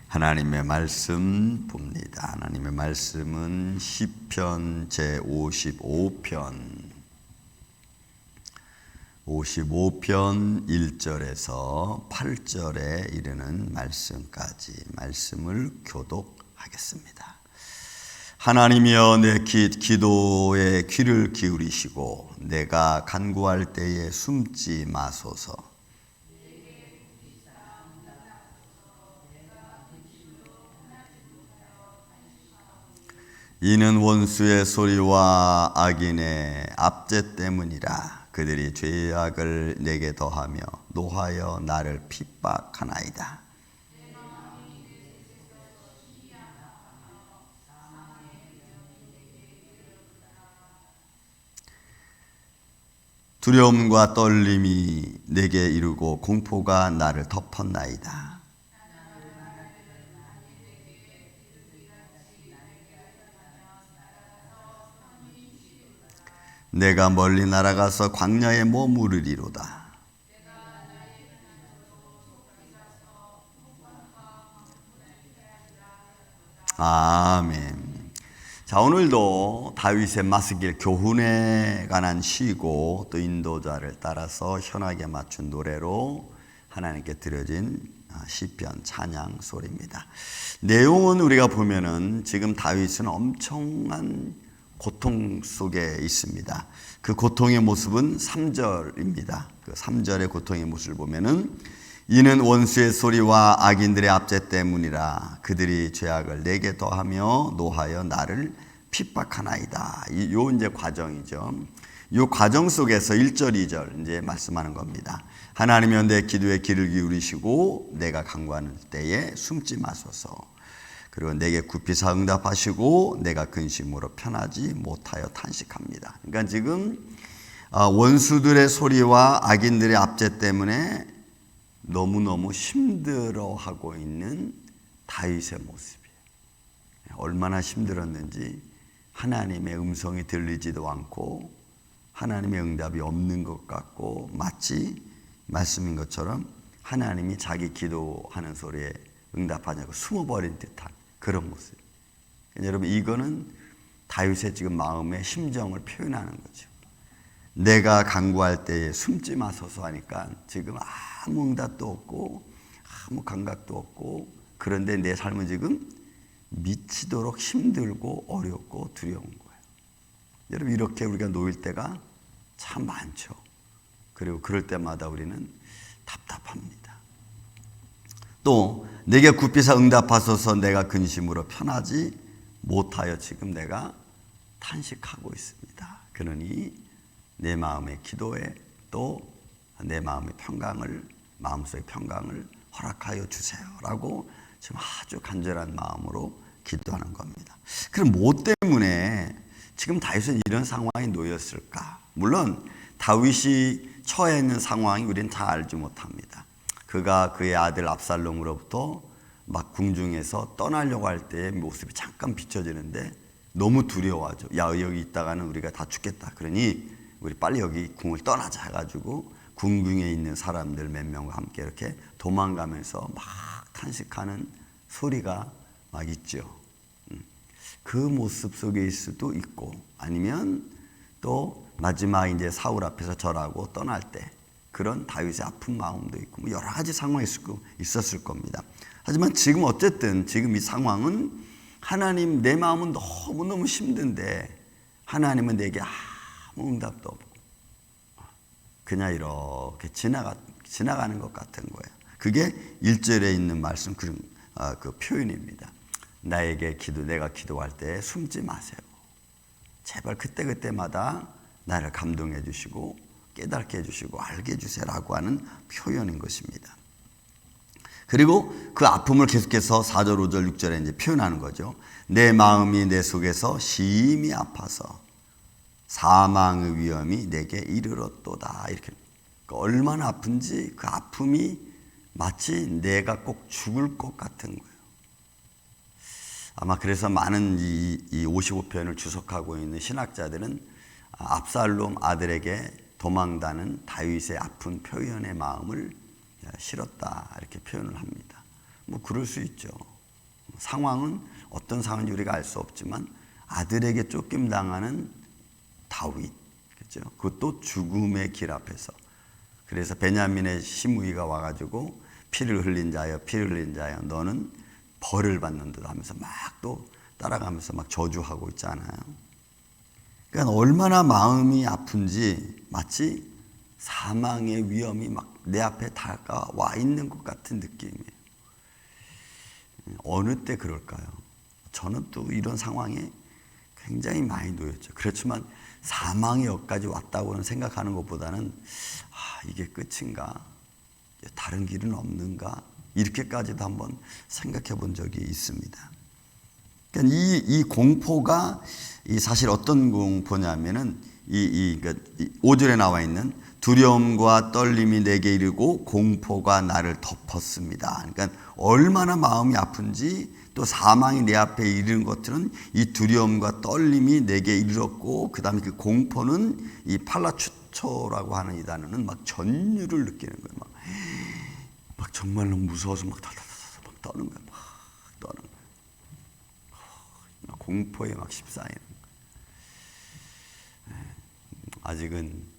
하나님의 말씀 봅니다. 하나님의 말씀은 시편 제55편 1절에서 8절에 이르는 말씀까지 말씀을 교독하겠습니다. 하나님이여 내 기도에 귀를 기울이시고 내가 간구할 때에 숨지 마소서. 이는 원수의 소리와 악인의 압제 때문이라. 그들이 죄악을 내게 더하며 노하여 나를 핍박하나이다. 두려움과 떨림이 내게 이르고 공포가 나를 덮었나이다. 내가 멀리 날아가서 광야에 머무르리로다. 아멘. 자, 오늘도 다윗의 마스길 교훈에 관한 시고 또 인도자를 따라서 현악에 맞춘 노래로 하나님께 드려진 시편 찬양 소리입니다. 내용은 우리가 보면은 지금 다윗은 엄청난 고통 속에 있습니다. 그 고통의 모습은 3절입니다. 그 3절의 고통의 모습을 보면은 이는 원수의 소리와 악인들의 압제 때문이라. 그들이 죄악을 내게 더하며 노하여 나를 핍박하나이다. 요 이제 과정이죠. 요 과정 속에서 1절, 2절 이제 말씀하는 겁니다. 하나님이여 내 기도에 귀를 기울이시고 내가 간구하는 때에 숨지 마소서. 그리고 내게 굽히사 응답하시고 내가 근심으로 편하지 못하여 탄식합니다. 그러니까 지금 원수들의 소리와 악인들의 압제 때문에 너무너무 힘들어하고 있는 다윗의 모습이에요. 얼마나 힘들었는지 하나님의 음성이 들리지도 않고 하나님의 응답이 없는 것 같고 마치 말씀인 것처럼 하나님이 자기 기도하는 소리에 응답하지 않고 숨어버린 듯한 그런 모습. 여러분, 이거는 다윗의 지금 마음의 심정을 표현하는 거죠. 내가 간구할 때에 숨지 마소서 하니까 지금 아무 응답도 없고 아무 감각도 없고, 그런데 내 삶은 지금 미치도록 힘들고 어렵고 두려운 거예요. 여러분, 이렇게 우리가 놓일 때가 참 많죠. 그리고 그럴 때마다 우리는 답답합니다. 또 내게 굽히사 응답하소서. 내가 근심으로 편하지 못하여 지금 내가 탄식하고 있습니다. 그러니 내 마음의 기도에 또 내 마음의 평강을, 마음속의 평강을 허락하여 주세요라고 지금 아주 간절한 마음으로 기도하는 겁니다. 그럼 뭐 때문에 지금 다윗은 이런 상황에 놓였을까? 물론 다윗이 처해 있는 상황이 우리는 다 알지 못합니다. 그가 그의 아들 압살롬으로부터 막 궁중에서 떠나려고 할 때의 모습이 잠깐 비춰지는데 너무 두려워하죠. 야, 여기 있다가는 우리가 다 죽겠다. 그러니 우리 빨리 여기 궁을 떠나자 해가지고 궁중에 있는 사람들 몇 명과 함께 이렇게 도망가면서 막 탄식하는 소리가 막 있죠. 그 모습 속일 수도 있고, 아니면 또 마지막 이제 사울 앞에서 절하고 떠날 때 그런 다윗의 아픈 마음도 있고, 뭐 여러 가지 상황이 있었을 겁니다. 하지만 지금 어쨌든 지금 이 상황은 하나님, 내 마음은 너무너무 힘든데 하나님은 내게 아무 응답도 없고 그냥 이렇게 지나가는 것 같은 거예요. 그게 1절에 있는 말씀, 그 표현입니다. 내가 기도할 때 숨지 마세요. 제발 그때마다 나를 감동해 주시고 깨닫게 해주시고 알게 해주세요라고 하는 표현인 것입니다. 그리고 그 아픔을 계속해서 4절, 5절, 6절에 이제 표현하는 거죠. 내 마음이 내 속에서 심히 아파서 사망의 위험이 내게 이르렀도다. 이렇게. 그러니까 얼마나 아픈지 그 아픔이 마치 내가 꼭 죽을 것 같은 거예요. 아마 그래서 많은 이 55편을 주석하고 있는 신학자들은 압살롬 아들에게 도망다는 다윗의 아픈 표현의 마음을 실었다 이렇게 표현을 합니다. 뭐 그럴 수 있죠. 상황은 어떤 상황인지 우리가 알 수 없지만 아들에게 쫓김 당하는 다윗, 그렇죠? 그것도 죽음의 길 앞에서. 그래서 베냐민의 시므이가 와가지고 피를 흘린 자여, 피를 흘린 자여, 너는 벌을 받는 듯 하면서 막 또 따라가면서 막 저주하고 있잖아요. 그러니까 얼마나 마음이 아픈지 마치 사망의 위험이 막 내 앞에 다가와 있는 것 같은 느낌이에요. 어느 때 그럴까요? 저는 또 이런 상황에 굉장히 많이 놓였죠. 그렇지만 사망의 역까지 왔다고는 생각하는 것보다는 이게 끝인가? 다른 길은 없는가? 이렇게까지도 한번 생각해 본 적이 있습니다. 그러니까 이 공포가 사실 어떤 공포냐면은 그러니까 5절에 나와 있는 두려움과 떨림이 내게 이르고 공포가 나를 덮었습니다. 그러니까 얼마나 마음이 아픈지 또 사망이 내 앞에 이르는 것들은 이 두려움과 떨림이 내게 이르렀고 그 다음에 그 공포는 이 팔라추초라고 하는 이 단어는 막 전율을 느끼는 거예요. 막 정말로 무서워서 막 떠는 거예요. 막 떠는 거예요. 막 공포에 막 휩싸이는 거예요. 아직은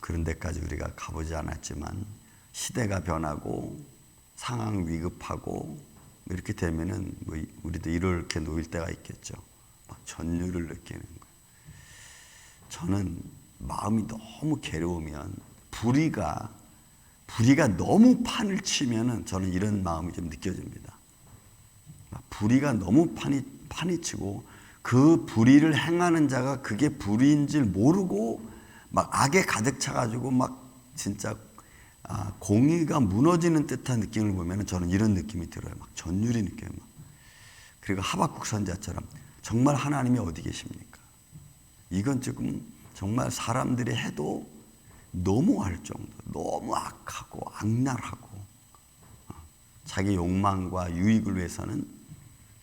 그런 데까지 우리가 가보지 않았지만 시대가 변하고 상황 위급하고 이렇게 되면은 뭐 우리도 이렇게 놓일 때가 있겠죠. 막 전율을 느끼는 거예요. 저는 마음이 너무 괴로우면 불의가 너무 판을 치면은 저는 이런 마음이 좀 느껴집니다. 불의가 너무 판이 치고 그 불의를 행하는 자가 그게 불의인 줄 모르고 막 악에 가득 차가지고 막 진짜 공의가 무너지는 듯한 느낌을 보면 저는 이런 느낌이 들어요. 막 전율이 느껴요. 그리고 하박국 선지자처럼 정말 하나님이 어디 계십니까? 이건 지금 정말 사람들이 해도 너무할 정도, 너무 악하고 악랄하고 자기 욕망과 유익을 위해서는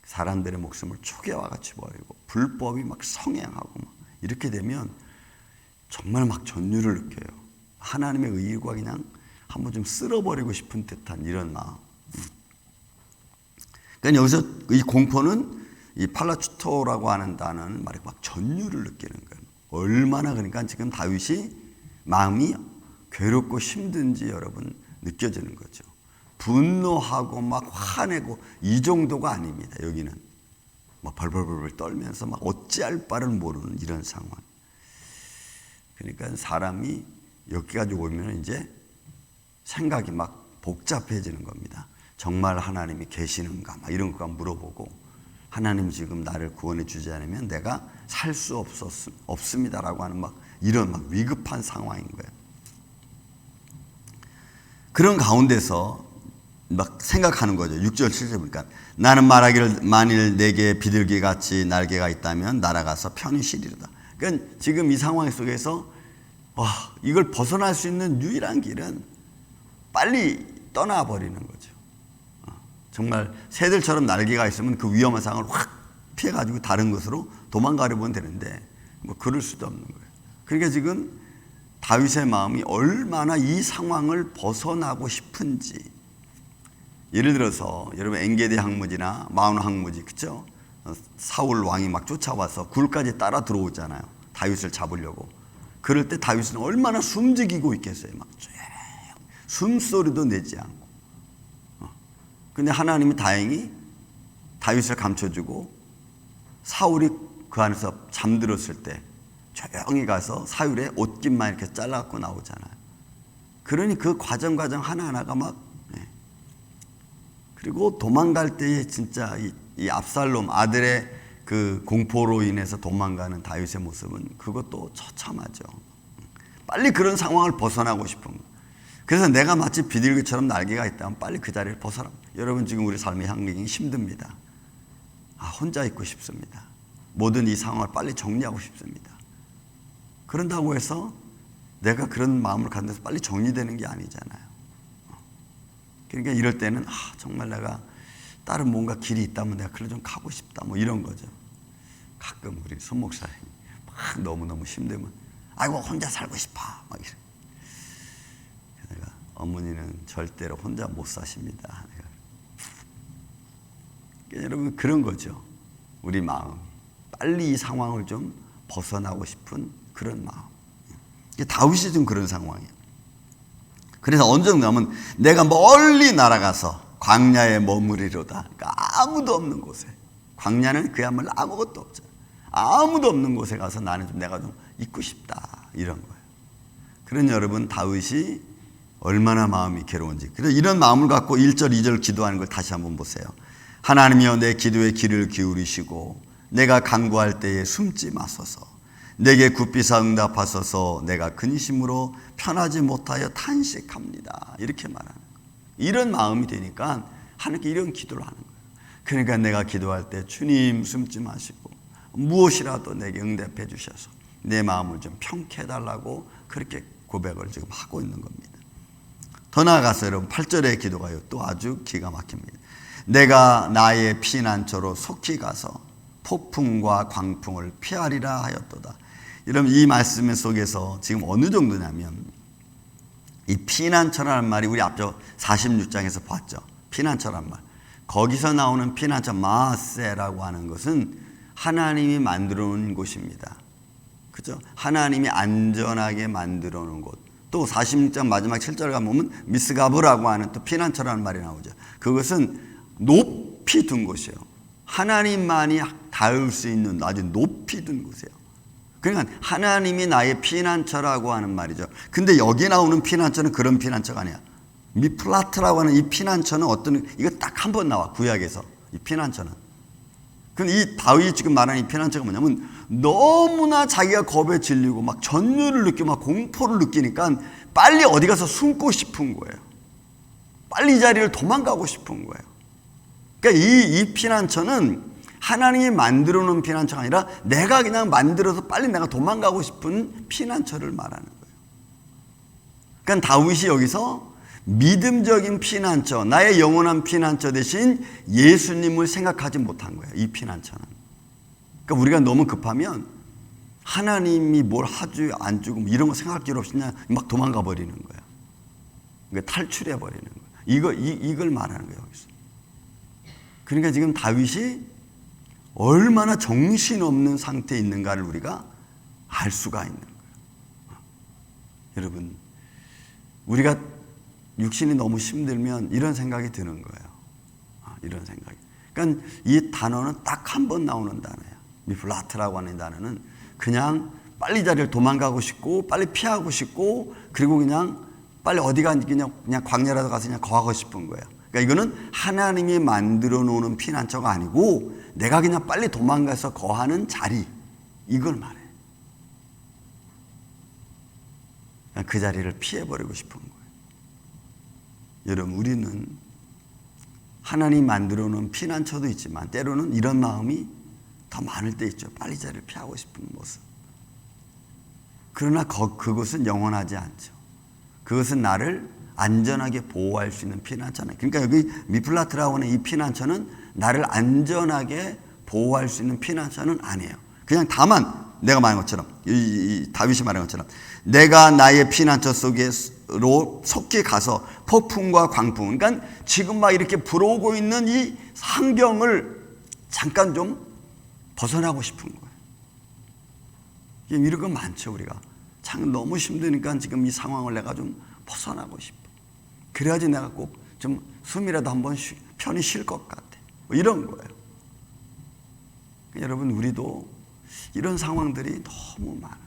사람들의 목숨을 초계와 같이 버리고 불법이 막 성행하고 막 이렇게 되면 정말 막 전율을 느껴요. 하나님의 의의가 그냥 한번 좀 쓸어버리고 싶은 듯한 이런 마음. 그러니까 여기서 이 공포는 이 팔라추토라고 하는 단어는 말이 막 전율을 느끼는 거예요. 얼마나 그러니까 지금 다윗이 마음이 괴롭고 힘든지 여러분 느껴지는 거죠. 분노하고 막 화내고 이 정도가 아닙니다. 여기는 막 벌벌벌 떨면서 막 어찌할 바를 모르는 이런 상황. 그러니까 사람이 여기까지 오면 이제 생각이 막 복잡해지는 겁니다. 정말 하나님이 계시는가 막 이런 거 물어보고 하나님 지금 나를 구원해 주지 않으면 내가 살 수 없습니다라고 하는 막 이런 막 위급한 상황인 거예요. 그런 가운데서 막 생각하는 거죠. 6절 7절 보니까 나는 말하기를 만일 내게 비둘기 같이 날개가 있다면 날아가서 편히 쉬리로다. 그러니까 지금 이 상황 속에서 이걸 벗어날 수 있는 유일한 길은 빨리 떠나버리는 거죠. 정말 새들처럼 날개가 있으면 그 위험한 상황을 확 피해가지고 다른 곳으로 도망가려면 되는데 뭐 그럴 수도 없는 거예요. 그러니까 지금 다윗의 마음이 얼마나 이 상황을 벗어나고 싶은지. 예를 들어서 여러분 엔게디 항무지나 마온 항무지 그렇죠? 사울 왕이 막 쫓아와서 굴까지 따라 들어오잖아요. 다윗을 잡으려고. 그럴 때 다윗은 얼마나 숨죽이고 있겠어요. 막 숨소리도 내지 않고. 근데 하나님이 다행히 다윗을 감춰주고 사울이 그 안에서 잠들었을 때 조용히 가서 사울의 옷깃만 이렇게 잘라갖고 나오잖아요. 그러니 그 과정 하나하나가 막 그리고 도망갈 때에 진짜 이 압살롬 아들의 그 공포로 인해서 도망가는 다윗의 모습은 그것도 처참하죠. 빨리 그런 상황을 벗어나고 싶은 거예요. 그래서 내가 마치 비둘기처럼 날개가 있다면 빨리 그 자리를 벗어나. 여러분 지금 우리 삶의 환경이 힘듭니다. 혼자 있고 싶습니다. 모든 이 상황을 빨리 정리하고 싶습니다. 그런다고 해서 내가 그런 마음을 갖는데서 빨리 정리되는 게 아니잖아요. 그러니까 이럴 때는 정말 내가 다른 뭔가 길이 있다면 내가 그걸 좀 가고 싶다 뭐 이런 거죠. 가끔 우리 손 목사님이 막 너무너무 힘들면 아이고 혼자 살고 싶어 막 이래. 내가 어머니는 절대로 혼자 못 사십니다. 여러분 그런 거죠. 우리 마음 빨리 이 상황을 좀 벗어나고 싶은 그런 마음. 다윗이 좀 그런 상황이에요. 그래서 어느 정도 하면 내가 멀리 날아가서 광야에 머무리로다. 그러니까 아무도 없는 곳에. 광야는 그야말로 아무것도 없죠. 아무도 없는 곳에 가서 나는 좀 내가 좀 있고 싶다. 이런 거예요. 그런 여러분 다윗이 얼마나 마음이 괴로운지. 그래서 이런 마음을 갖고 1절 2절 기도하는 걸 다시 한번 보세요. 하나님이여 내 기도에 귀를 기울이시고 내가 간구할 때에 숨지 마소서. 내게 굽비사 응답하소서. 내가 근심으로 편하지 못하여 탄식합니다. 이렇게 말하는 거예요. 이런 마음이 되니까 하나님께 이런 기도를 하는 거예요. 그러니까 내가 기도할 때 주님 숨지 마시고 무엇이라도 내게 응답해 주셔서 내 마음을 좀 평케 해달라고 그렇게 고백을 지금 하고 있는 겁니다. 더 나아가서 여러분 8절의 기도가요 또 아주 기가 막힙니다. 내가 나의 피난처로 속히 가서 폭풍과 광풍을 피하리라 하였도다. 여러분 이 말씀 속에서 지금 어느 정도냐면 이 피난처라는 말이 우리 앞서 46장에서 봤죠. 피난처란 말. 거기서 나오는 피난처 마세라고 하는 것은 하나님이 만들어 놓은 곳입니다. 그죠? 하나님이 안전하게 만들어 놓은 곳. 또 46장 마지막 7절 가보면 미스가브라고 하는 또 피난처라는 말이 나오죠. 그것은 높이 둔 곳이에요. 하나님만이 닿을 수 있는 아주 높이 둔 곳이에요. 그러니까 하나님이 나의 피난처라고 하는 말이죠. 근데 여기 나오는 피난처는 그런 피난처가 아니야. 미플라트라고 하는 이 피난처는 어떤, 이거 딱 한 번 나와, 구약에서. 이 피난처는. 근데 이 다윗이 지금 말하는 이 피난처가 뭐냐면 너무나 자기가 겁에 질리고 막 전율을 느끼고 막 공포를 느끼니까 빨리 어디 가서 숨고 싶은 거예요. 빨리 이 자리를 도망가고 싶은 거예요. 그러니까 이 피난처는 하나님이 만들어 놓은 피난처가 아니라 내가 그냥 만들어서 빨리 내가 도망가고 싶은 피난처를 말하는 거예요. 그러니까 다윗이 여기서 믿음적인 피난처, 나의 영원한 피난처 대신 예수님을 생각하지 못한 거예요. 이 피난처는. 그러니까 우리가 너무 급하면 하나님이 뭘 하죠 안 주고 이런 거 생각할 길 없이 그냥 막 도망가 버리는 거예요. 그러니까 탈출해 버리는 거예요. 이걸 말하는 거예요. 여기서. 그러니까 지금 다윗이 얼마나 정신없는 상태에 있는가를 우리가 알 수가 있는 거예요. 여러분, 우리가 육신이 너무 힘들면 이런 생각이 드는 거예요. 이런 생각이. 그러니까 이 단어는 딱 한 번 나오는 단어예요. 미플라트라고 하는 단어는 그냥 빨리 이 자리를 도망가고 싶고 빨리 피하고 싶고 그리고 그냥 빨리 어디가 그냥 광야라도 가서 그냥 거하고 싶은 거예요. 그러니까 이거는 하나님이 만들어 놓는 피난처가 아니고 내가 그냥 빨리 도망가서 거하는 자리, 이걸 말해요. 그 자리를 피해버리고 싶은 거예요. 여러분, 우리는 하나님 만들어 놓은 피난처도 있지만 때로는 이런 마음이 더 많을 때 있죠. 빨리 자리를 피하고 싶은 모습. 그러나 그것은 영원하지 않죠. 그것은 나를 안전하게 보호할 수 있는 피난처는. 그러니까 여기 미플라트라고 하는 이 피난처는 나를 안전하게 보호할 수 있는 피난처는 아니에요. 그냥 다만 내가 말한 것처럼 이 다윗이 말한 것처럼 내가 나의 피난처 속으로 속히 가서 폭풍과 광풍, 그러니까 지금 막 이렇게 불어오고 있는 이 환경을 잠깐 좀 벗어나고 싶은 거예요. 이런 거 많죠. 우리가 참 너무 힘드니까 지금 이 상황을 내가 좀 벗어나고 싶어. 그래야지 내가 꼭 좀 숨이라도 한번 편히 쉴 것 같아. 뭐 이런 거예요. 여러분, 우리도 이런 상황들이 너무 많아요.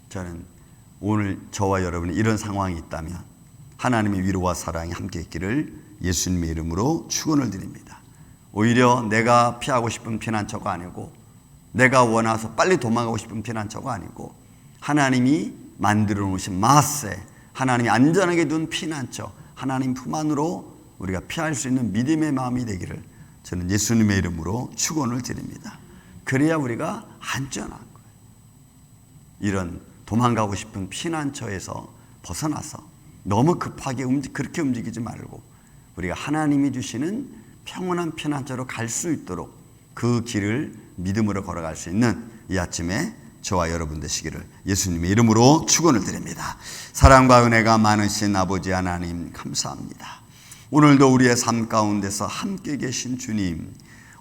저는 오늘 저와 여러분이 이런 상황이 있다면 하나님의 위로와 사랑이 함께 있기를 예수님의 이름으로 축원을 드립니다. 오히려 내가 피하고 싶은 피난처가 아니고 내가 원해서 빨리 도망가고 싶은 피난처가 아니고 하나님이 만들어 놓으신 마세, 하나님이 안전하게 둔 피난처, 하나님 품 안으로 우리가 피할 수 있는 믿음의 마음이 되기를 저는 예수님의 이름으로 축원을 드립니다. 그래야 우리가 안전한 거예요. 이런 도망가고 싶은 피난처에서 벗어나서 너무 급하게 그렇게 움직이지 말고 우리가 하나님이 주시는 평온한 피난처로 갈 수 있도록 그 길을 믿음으로 걸어갈 수 있는 이 아침에 저와 여러분 되시기를 예수님의 이름으로 축원을 드립니다. 사랑과 은혜가 많으신 아버지 하나님 감사합니다. 오늘도 우리의 삶 가운데서 함께 계신 주님,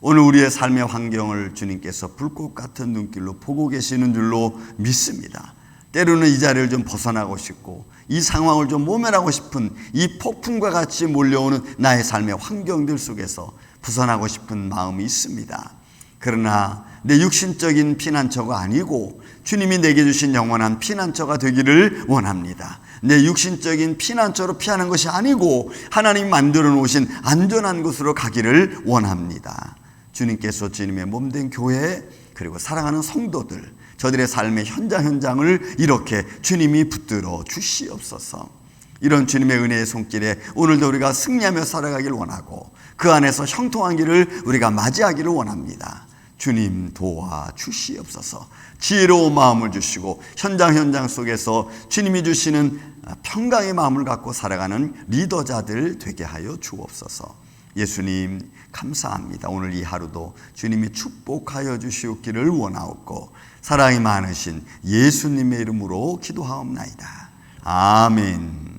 오늘 우리의 삶의 환경을 주님께서 불꽃 같은 눈길로 보고 계시는 줄로 믿습니다. 때로는 이 자리를 좀 벗어나고 싶고 이 상황을 좀 모면하고 싶은 이 폭풍과 같이 몰려오는 나의 삶의 환경들 속에서 벗어나고 싶은 마음이 있습니다. 그러나 내 육신적인 피난처가 아니고 주님이 내게 주신 영원한 피난처가 되기를 원합니다. 내 육신적인 피난처로 피하는 것이 아니고 하나님이 만들어 놓으신 안전한 곳으로 가기를 원합니다. 주님께서 주님의 몸된 교회 그리고 사랑하는 성도들 저들의 삶의 현장을 이렇게 주님이 붙들어 주시옵소서. 이런 주님의 은혜의 손길에 오늘도 우리가 승리하며 살아가길 원하고 그 안에서 형통한 길을 우리가 맞이하기를 원합니다. 주님 도와주시옵소서. 지혜로운 마음을 주시고 현장 속에서 주님이 주시는 평강의 마음을 갖고 살아가는 리더자들 되게 하여 주옵소서. 예수님 감사합니다. 오늘 이 하루도 주님이 축복하여 주시옵기를 원하옵고 사랑이 많으신 예수님의 이름으로 기도하옵나이다. 아멘.